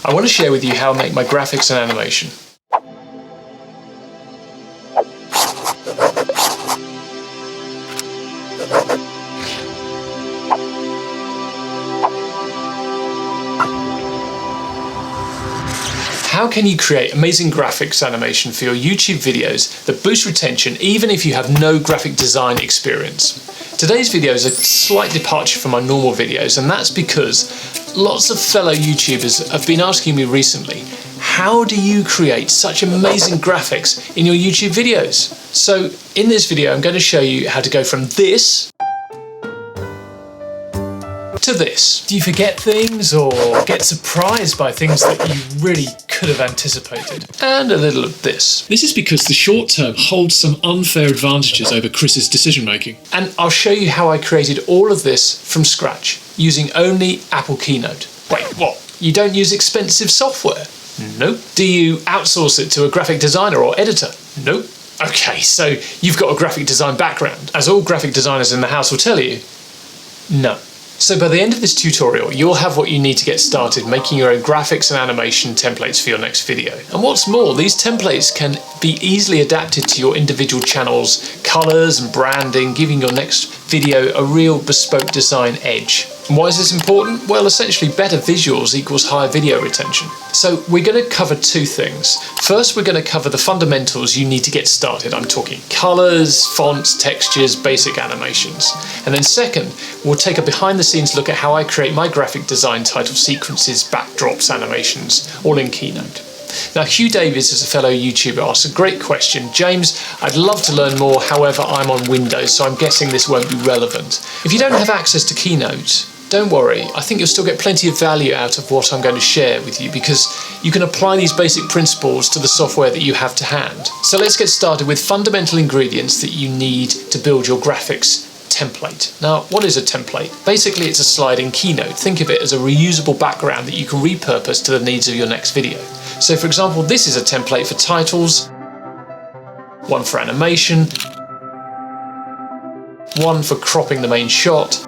I want to share with you how I make my graphics and animation. How can you create amazing graphics animation for your YouTube videos that boost retention even if you have no graphic design experience? Today's video is a slight departure from my normal videos, and that's because lots of fellow YouTubers have been asking me recently, how do you create such amazing graphics in your YouTube videos? So in this video I'm going to show you how to go from this to this. Do you forget things or get surprised by things that you really could have anticipated? And a little of this. This is because the short term holds some unfair advantages over Chris's decision making. And I'll show you how I created all of this from scratch using only Apple Keynote. Wait, what? You don't use expensive software? Nope. Do you outsource it to a graphic designer or editor? Nope. Okay, so you've got a graphic design background. As all graphic designers in the house will tell you, no. So by the end of this tutorial, you'll have what you need to get started making your own graphics and animation templates for your next video. And what's more, these templates can be easily adapted to your individual channel's colors and branding, giving your next video a real bespoke design edge. And why is this important? Well, essentially better visuals equals higher video retention. So we're going to cover two things. First, we're going to cover the fundamentals you need to get started. I'm talking colors, fonts, textures, basic animations. And then second, we'll take a behind the scenes look at how I create my graphic design title sequences, backdrops, animations, all in Keynote. Now, Hugh Davies is a fellow YouTuber, asked a great question. James, I'd love to learn more, however, I'm on Windows, so I'm guessing this won't be relevant. If you don't have access to Keynote, don't worry, I think you'll still get plenty of value out of what I'm going to share with you because you can apply these basic principles to the software that you have to hand. So let's get started with fundamental ingredients that you need to build your graphics template. Now, what is a template? Basically, it's a slide in Keynote. Think of it as a reusable background that you can repurpose to the needs of your next video. So for example, this is a template for titles, one for animation, one for cropping the main shot.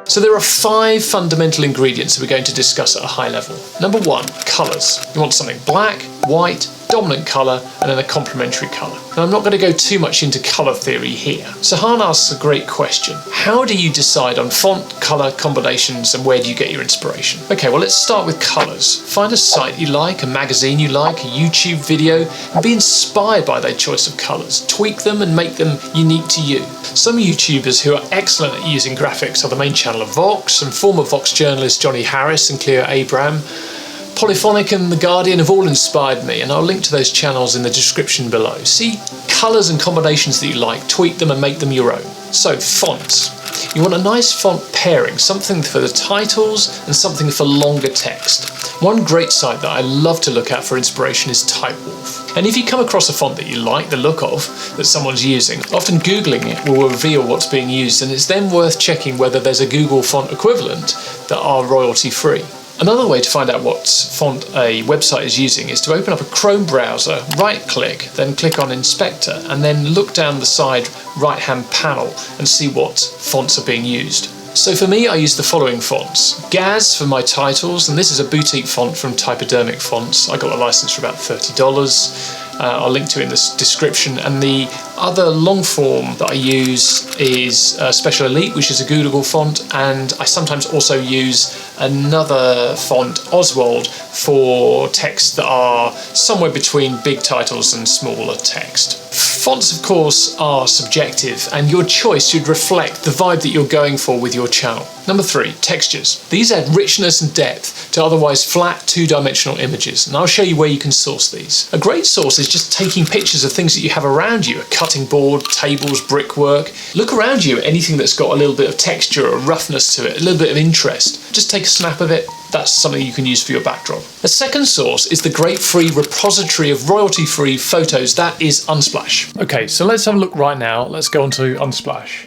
So there are 5 fundamental ingredients that we're going to discuss at a high level. Number 1, colors. You want something black, white, dominant color, and then a complementary color. Now, I'm not going to go too much into color theory here. So Han asks a great question. How do you decide on font, color combinations, and where do you get your inspiration? Okay, well, let's start with colors. Find a site you like, a magazine you like, a YouTube video, and be inspired by their choice of colors. Tweak them and make them unique to you. Some YouTubers who are excellent at using graphics are the main channel of Vox, and former Vox journalists Johnny Harris and Cleo Abraham. Polyphonic and The Guardian have all inspired me, and I'll link to those channels in the description below. See colours and combinations that you like, tweak them and make them your own. So, fonts. You want a nice font pairing, something for the titles and something for longer text. One great site that I love to look at for inspiration is Typewolf. And if you come across a font that you like the look of, that someone's using, often Googling it will reveal what's being used, and it's then worth checking whether there's a Google font equivalent that are royalty free. Another way to find out what font a website is using is to open up a Chrome browser, right-click, then click on Inspector, and then look down the side right-hand panel and see what fonts are being used. So for me, I use the following fonts. Gaz for my titles, and this is a boutique font from Typodermic Fonts. I got a license for about $30. I'll link to it in the description. And the other long form that I use is Special Elite, which is a Google font, and I sometimes also use another font, Oswald, for texts that are somewhere between big titles and smaller text. Fonts, of course, are subjective, and your choice should reflect the vibe that you're going for with your channel. Number 3, textures. These add richness and depth to otherwise flat two-dimensional images, and I'll show you where you can source these. A great source is just taking pictures of things that you have around you, a cutting board, tables, brickwork. Look around you at anything that's got a little bit of texture or roughness to it, a little bit of interest. Just take a snap of it. That's something you can use for your backdrop. A second source is the great free repository of royalty-free photos, that is Unsplash. Okay, so let's have a look right now. Let's go onto Unsplash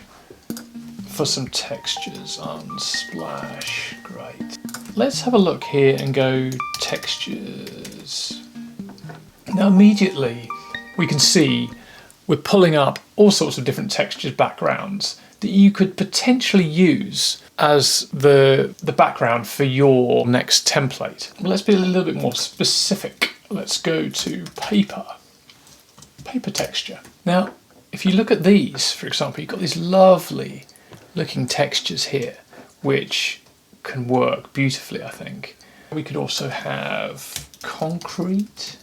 for some textures. Unsplash, great. Let's have a look here and go textures. Now immediately we can see we're pulling up all sorts of different textures, backgrounds, that you could potentially use as the background for your next template. Well, let's be a little bit more specific. Let's go to paper texture. Now, if you look at these, for example, you've got these lovely looking textures here, which can work beautifully, I think. We could also have concrete.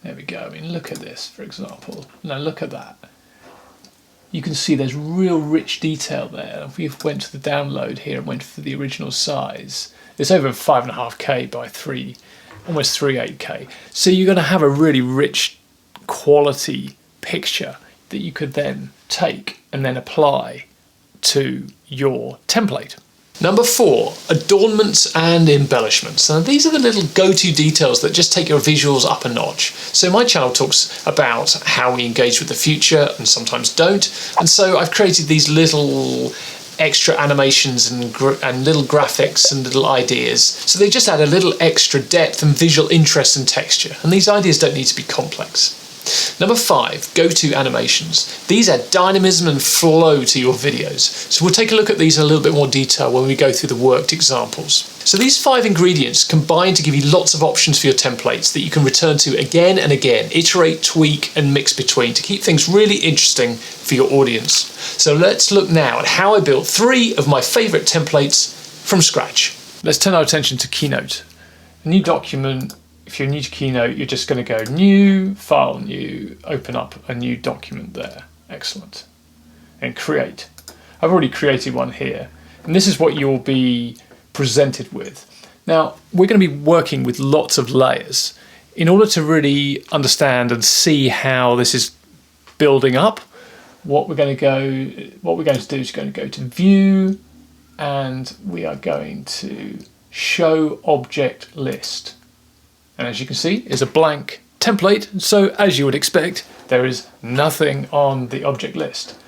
There we go. I mean, look at this, for example. Now look at that. You can see there's real rich detail there. If we went to the download here and went for the original size, it's over 5.5K by almost 3.8K. So you're going to have a really rich quality picture that you could then take and then apply to your template. Number 4, adornments and embellishments. Now these are the little go-to details that just take your visuals up a notch. So my channel talks about how we engage with the future and sometimes don't. And so I've created these little extra animations and little graphics and little ideas. So they just add a little extra depth and visual interest and texture. And these ideas don't need to be complex. Number 5, go-to animations. These add dynamism and flow to your videos. So we'll take a look at these in a little bit more detail when we go through the worked examples. So these 5 ingredients combine to give you lots of options for your templates that you can return to again and again, iterate, tweak and mix between to keep things really interesting for your audience. So let's look now at how I built 3 of my favourite templates from scratch. Let's turn our attention to Keynote. A new document. If you're new to Keynote, you're just going to go New, File, New, open up a new document there. Excellent. And create. I've already created one here. And this is what you'll be presented with. Now, we're going to be working with lots of layers. In order to really understand and see how this is building up, what we're going to do is going to go to View, and we are going to Show Object List. And as you can see, it's a blank template, so as you would expect, there is nothing on the object list.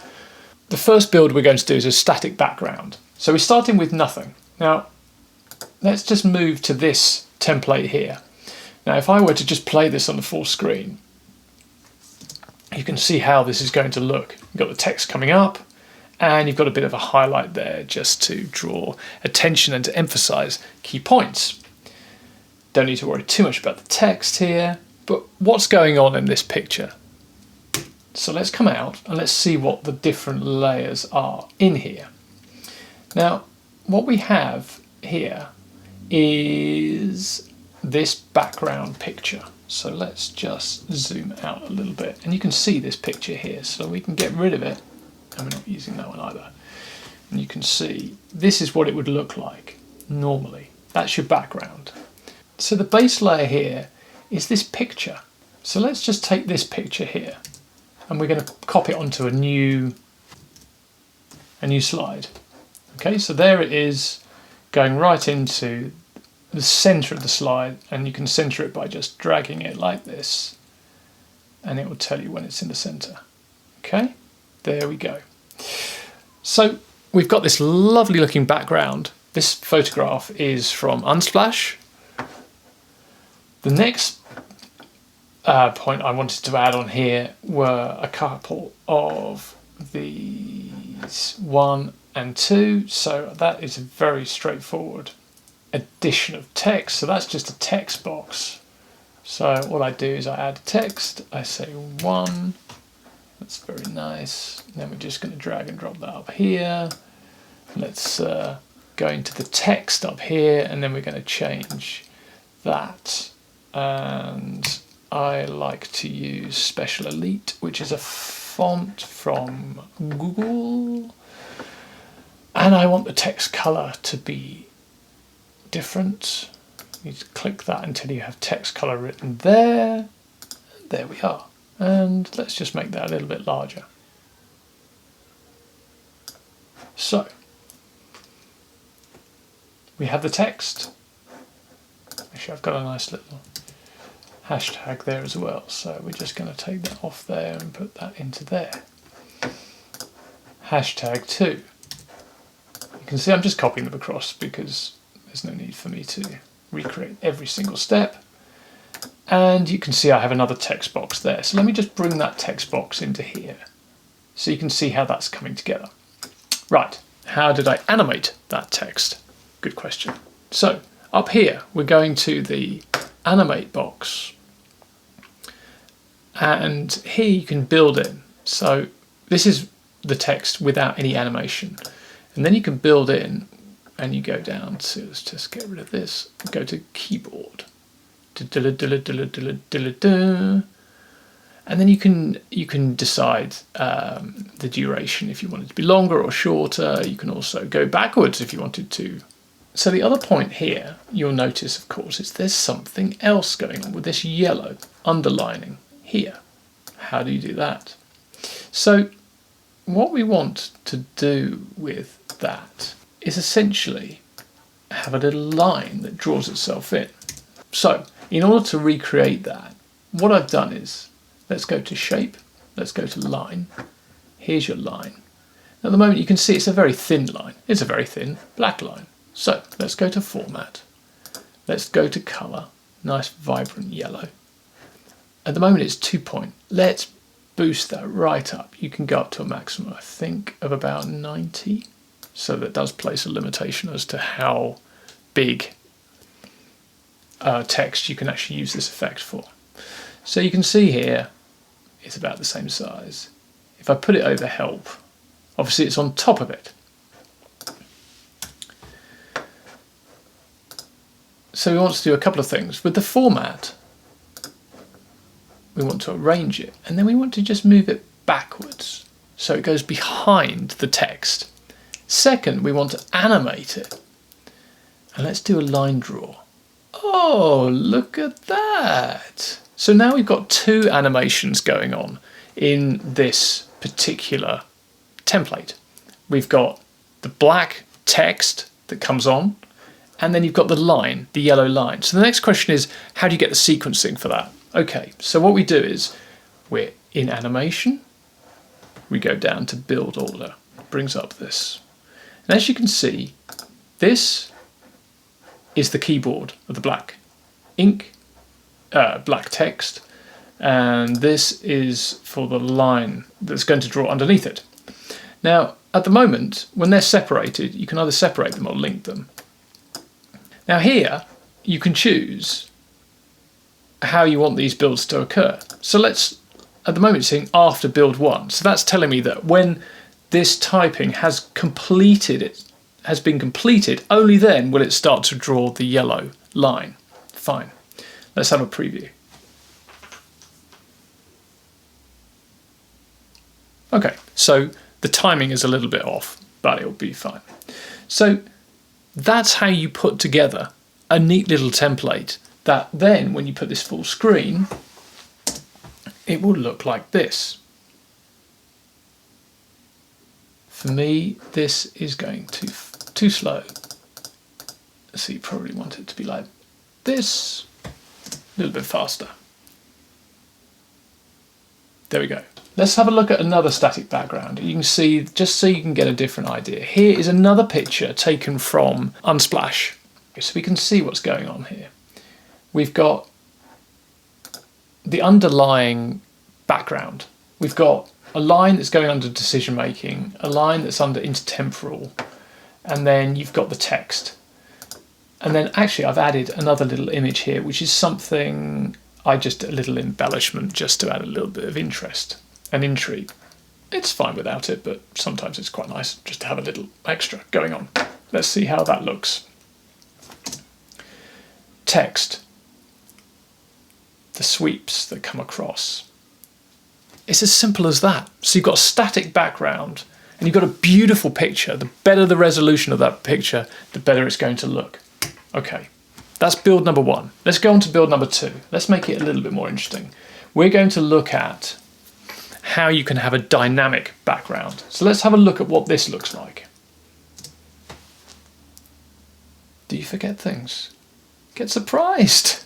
The first build we're going to do is a static background. So we're starting with nothing. Now, let's just move to this template here. Now, if I were to just play this on the full screen, you can see how this is going to look. You've got the text coming up, and you've got a bit of a highlight there just to draw attention and to emphasize key points. Don't need to worry too much about the text here, but what's going on in this picture? So let's come out and let's see what the different layers are in here. Now, what we have here is this background picture. So let's just zoom out a little bit, and you can see this picture here, so we can get rid of it, and we're not using that one either. And you can see this is what it would look like normally. That's your background. So the base layer here is this picture. So let's just take this picture here, and we're going to copy it onto a new slide. Okay, so there it is, going right into the center of the slide, and you can center it by just dragging it like this, and it will tell you when it's in the center. Okay, there we go. So we've got this lovely looking background. This photograph is from Unsplash. The next point I wanted to add on here were a couple of these 1 and 2. So that is a very straightforward addition of text. So that's just a text box. So all I do is I add text. I say 1. That's very nice. And then we're just going to drag and drop that up here. Let's go into the text up here, and then we're going to change that. And I like to use Special Elite, which is a font from Google. And I want the text color to be different. You just click that until you have text color written there. There we are. And let's just make that a little bit larger. So we have the text. Actually, I've got a nice little hashtag there as well, so we're just going to take that off there and put that into there. Hashtag 2. You can see I'm just copying them across because there's no need for me to recreate every single step. And you can see I have another text box there, so let me just bring that text box into here. So you can see how that's coming together. Right, how did I animate that text? Good question. So up here, we're going to the animate box. And here you can build in. So this is the text without any animation. And then you can build in, and you go down to, let's just get rid of this, go to keyboard. And then you can decide the duration if you want it to be longer or shorter. You can also go backwards if you wanted to. So the other point here you'll notice, of course, is there's something else going on with this yellow underlining here. How do you do that? So what we want to do with that is essentially have a little line that draws itself in. So in order to recreate that, what I've done is, let's go to shape, let's go to line. Here's your line. At the moment you can see it's a very thin line. It's a very thin black line. So let's go to format. Let's go to color, nice vibrant yellow. At the moment it's 2 point. Let's boost that right up. You can go up to a maximum, I think, of about 90. So that does place a limitation as to how big text you can actually use this effect for. So you can see here, it's about the same size. If I put it over help, obviously it's on top of it. So we want to do a couple of things. With the format, we want to arrange it, and then we want to just move it backwards so it goes behind the text. Second, we want to animate it. And let's do a line draw. Oh, look at that. So now we've got two animations going on in this particular template. We've got the black text that comes on, and then you've got the line, the yellow line. So the next question is, how do you get the sequencing for that? Okay, so what we do is, we're in animation, we go down to build order, it brings up this. And as you can see, this is the keyboard of the black ink, black text, and this is for the line that's going to draw underneath it. Now, at the moment, when they're separated, you can either separate them or link them. Now here, you can choose how you want these builds to occur. So let's, at the moment, it's saying after build 1. So that's telling me that when this typing has been completed, only then will it start to draw the yellow line. Fine. Let's have a preview. Okay, so the timing is a little bit off, but it'll be fine. So that's how you put together a neat little template that then, when you put this full screen, it will look like this. For me, this is going too slow. So you probably want it to be like this, a little bit faster. There we go. Let's have a look at another static background. You can see, just so you can get a different idea. Here is another picture taken from Unsplash. So we can see what's going on here. We've got the underlying background. We've got a line that's going under decision making, a line that's under intertemporal, and then you've got the text. And then actually I've added another little image here, which is something, a little embellishment just to add a little bit of interest and intrigue. It's fine without it, but sometimes it's quite nice just to have a little extra going on. Let's see how that looks. Text. The sweeps that come across. It's as simple as that. So you've got a static background and you've got a beautiful picture. The better the resolution of that picture, the better it's going to look. Okay, that's build number 1. Let's go on to build number 2. Let's make it a little bit more interesting. We're going to look at how you can have a dynamic background. So let's have a look at what this looks like. Do you forget things? Get surprised.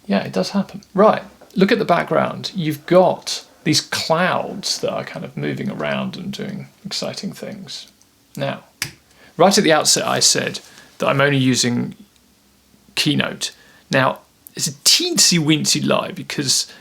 Yeah, it does happen. Right, look at the background. You've got these clouds that are kind of moving around and doing exciting things. Now, right at the outset I said that I'm only using Keynote. Now, it's a teensy weensy lie because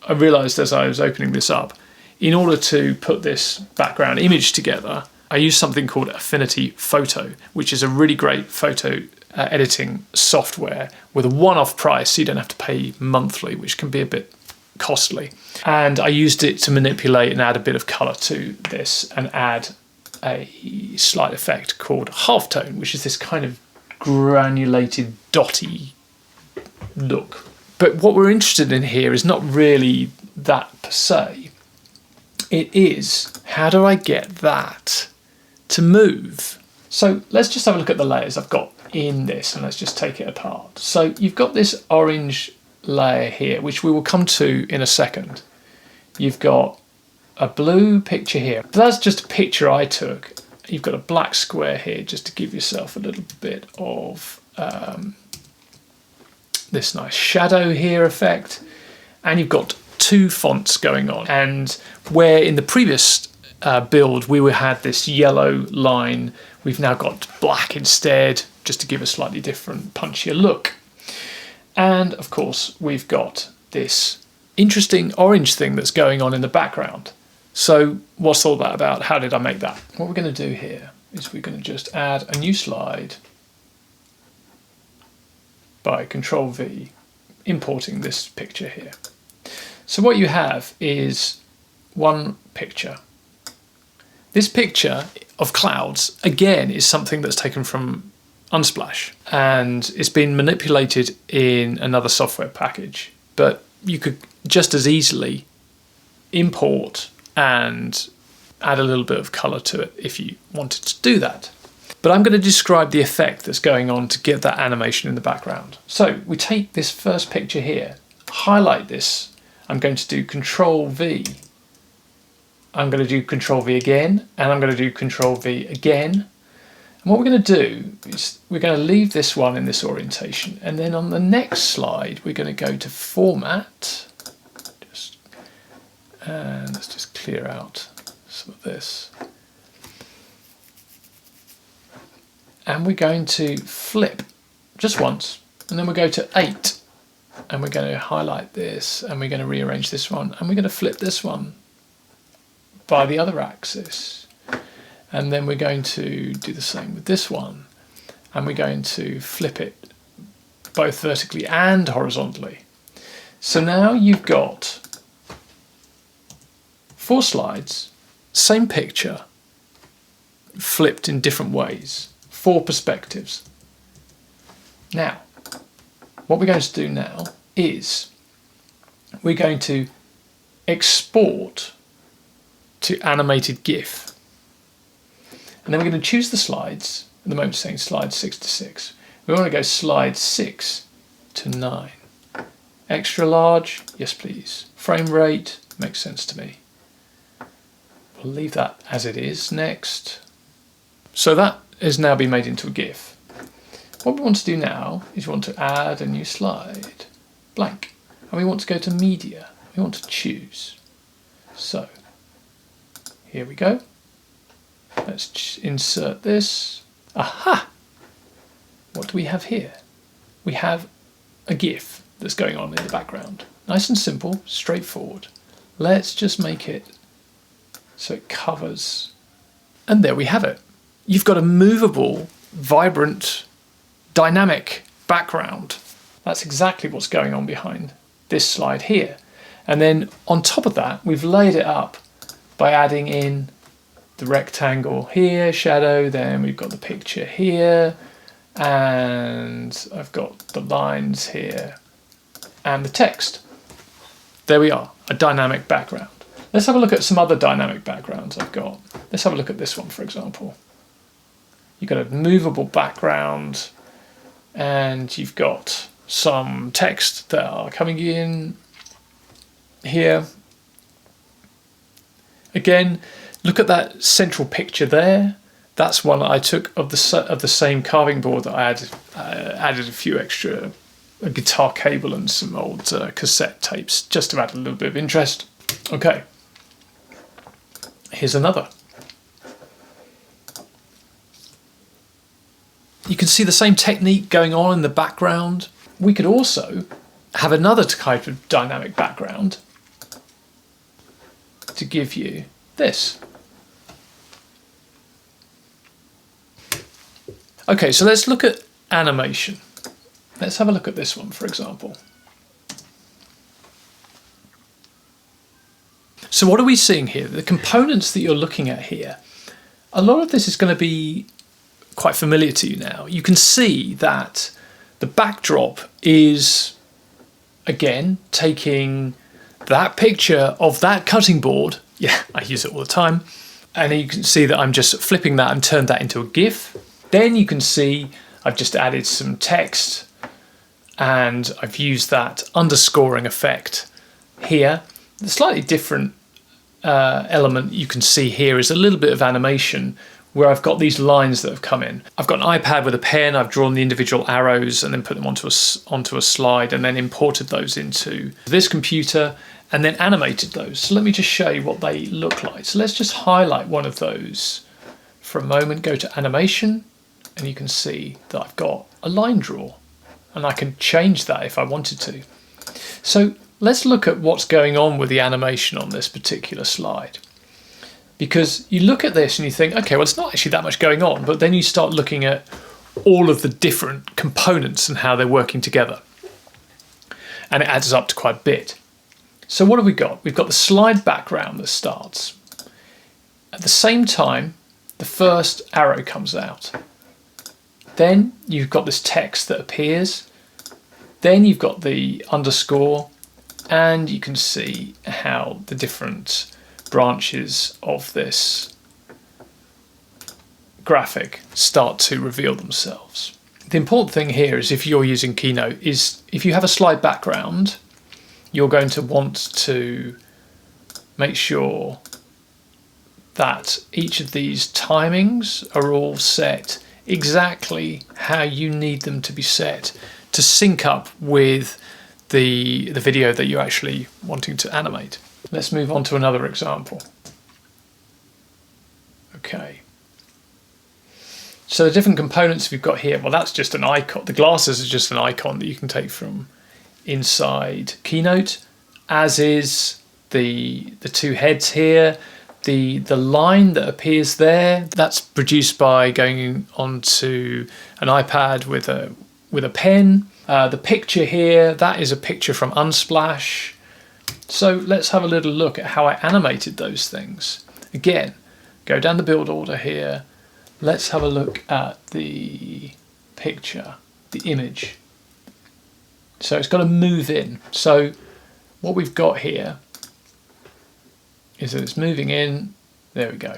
I realised as I was opening this up, in order to put this background image together, I use something called Affinity Photo, which is a really great photo editing software with a one-off price, so you don't have to pay monthly, which can be a bit costly. And I used it to manipulate and add a bit of color to this and add a slight effect called halftone, which is this kind of granulated, dotty look. But what we're interested in here is not really that per se. It is, how do I get that to move? So let's just have a look at the layers I've got in this, and let's just take it apart. So you've got this orange layer here, which we will come to in a second. You've got a blue picture here. That's just a picture I took. You've got a black square here, just to give yourself a little bit of this nice shadow here effect. And you've got two fonts going on. And where in the previous build we had this yellow line, we've now got black instead, just to give a slightly different, punchier look. And of course we've got this interesting orange thing that's going on in the background. So what's all that about? How did I make that? What we're going to do here is we're going to just add a new slide by Control V, importing this picture here. So what you have is one picture. This picture of clouds, again, is something that's taken from Unsplash, and it's been manipulated in another software package. But you could just as easily import and add a little bit of color to it if you wanted to do that. But I'm going to describe the effect that's going on to get that animation in the background. So we take this first picture here, highlight this. I'm going to do Control V. I'm going to do Control V again, and I'm going to do Control V again. And what we're going to do is we're going to leave this one in this orientation, and then on the next slide we're going to go to Format, and let's just clear out some of this. And we're going to flip just once, and then we'll go to 8, and we're going to highlight this, and we're going to rearrange this one, and we're going to flip this one by the other axis. And then we're going to do the same with this one, and we're going to flip it both vertically and horizontally. So now you've got 4 slides, same picture, flipped in different ways, 4 perspectives. Now, what we're going to do now is we're going to export to animated GIF. And then we're going to choose the slides. At the moment it's saying slide 6 to 6. We want to go slide 6 to 9. Extra large, yes please. Frame rate, makes sense to me. We'll leave that as it is. Next. So that has now been made into a GIF. What we want to do now is we want to add a new slide, blank. And we want to go to media. We want to choose. So, here we go. Let's insert this. Aha! What do we have here? We have a GIF that's going on in the background. Nice and simple, straightforward. Let's just make it so it covers. And there we have it. You've got a movable, vibrant, dynamic background. That's exactly what's going on behind this slide here. And then on top of that, we've laid it up by adding in the rectangle here, shadow, then we've got the picture here, and I've got the lines here, and the text. There we are, a dynamic background. Let's have a look at some other dynamic backgrounds I've got. Let's have a look at this one, for example. You've got a movable background, and you've got some text that are coming in here. Again, look at that central picture there. That's one I took of the same carving board that I added a few extra guitar cable and some old cassette tapes just to add a little bit of interest. Okay, here's another. You can see the same technique going on in the background. We could also have another type of dynamic background. to give you this. Okay, so let's look at animation. Let's have a look at this one, for example. So what are we seeing here? The components that you're looking at here, a lot of this is going to be quite familiar to you now. You can see that the backdrop is, again, taking that picture of that cutting board. Yeah, I use it all the time. And you can see that I'm just flipping that and turned that into a GIF. Then you can see I've just added some text and I've used that underscoring effect here. The slightly different element you can see here is a little bit of animation where I've got these lines that have come in. I've got an iPad with a pen, I've drawn the individual arrows and then put them onto a slide and then imported those into this computer and then animated those. So let me just show you what they look like. So let's just highlight one of those for a moment, go to animation, and you can see that I've got a line draw and I can change that if I wanted to. So let's look at what's going on with the animation on this particular slide. Because you look at this and you think, okay, well, it's not actually that much going on, but then you start looking at all of the different components and how they're working together. And it adds up to quite a bit. So what have we got? We've got the slide background that starts. At the same time, the first arrow comes out. Then you've got this text that appears. Then you've got the underscore, and you can see how the different branches of this graphic start to reveal themselves. The important thing here is if you're using Keynote is if you have a slide background, you're going to want to make sure that each of these timings are all set exactly how you need them to be set to sync up with the video that you're actually wanting to animate. Let's move on to another example. Okay. So the different components we've got here, well, that's just an icon. The glasses is just an icon that you can take from inside Keynote, as is the two heads here. The line that appears there, that's produced by going onto an iPad with a pen. The picture here, that is a picture from Unsplash. So let's have a little look at how I animated those things. Again, go down the build order here. Let's have a look at the picture, the image. So it's got to move in. So what we've got here is that it's moving in, there we go.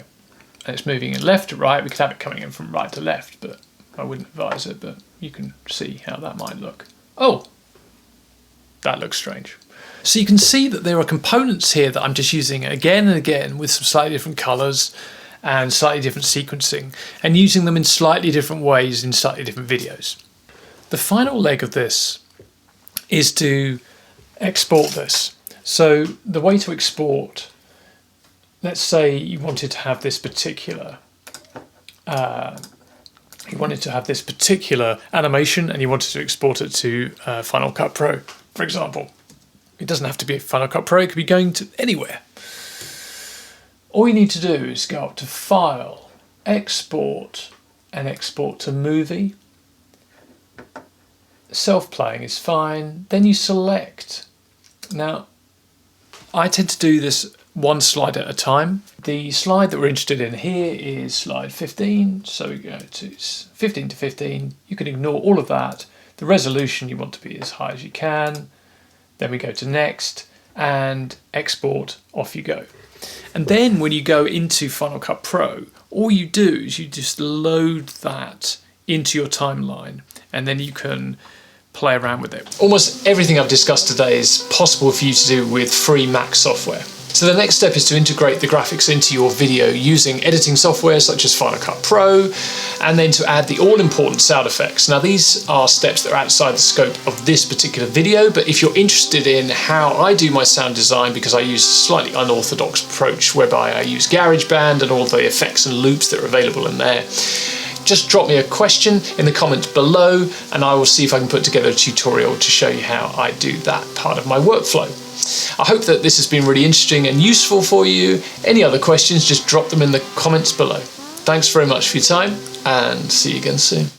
And it's moving in left to right. We could have it coming in from right to left, but I wouldn't advise it, but you can see how that might look. Oh, that looks strange. So you can see that there are components here that I'm just using again and again with some slightly different colors and slightly different sequencing and using them in slightly different ways in slightly different videos. The final leg of this is to export this. So the way to export, let's say you wanted to have this particular animation and you wanted to export it to Final Cut Pro, for example. It doesn't have to be Final Cut Pro, it could be going to anywhere. All you need to do is go up to File, Export, and Export to Movie. Self-playing is fine. Then you select. Now, I tend to do this one slide at a time. The slide that we're interested in here is slide 15. So we go to 15 to 15. You can ignore all of that. The resolution you want to be as high as you can. Then we go to Next and Export, off you go. And then when you go into Final Cut Pro, all you do is you just load that into your timeline and then you can play around with it. Almost everything I've discussed today is possible for you to do with free Mac software. So the next step is to integrate the graphics into your video using editing software such as Final Cut Pro, and then to add the all-important sound effects. Now these are steps that are outside the scope of this particular video, but if you're interested in how I do my sound design, because I use a slightly unorthodox approach whereby I use GarageBand and all the effects and loops that are available in there, just drop me a question in the comments below and I will see if I can put together a tutorial to show you how I do that part of my workflow. I hope that this has been really interesting and useful for you. Any other questions, just drop them in the comments below. Thanks very much for your time and see you again soon.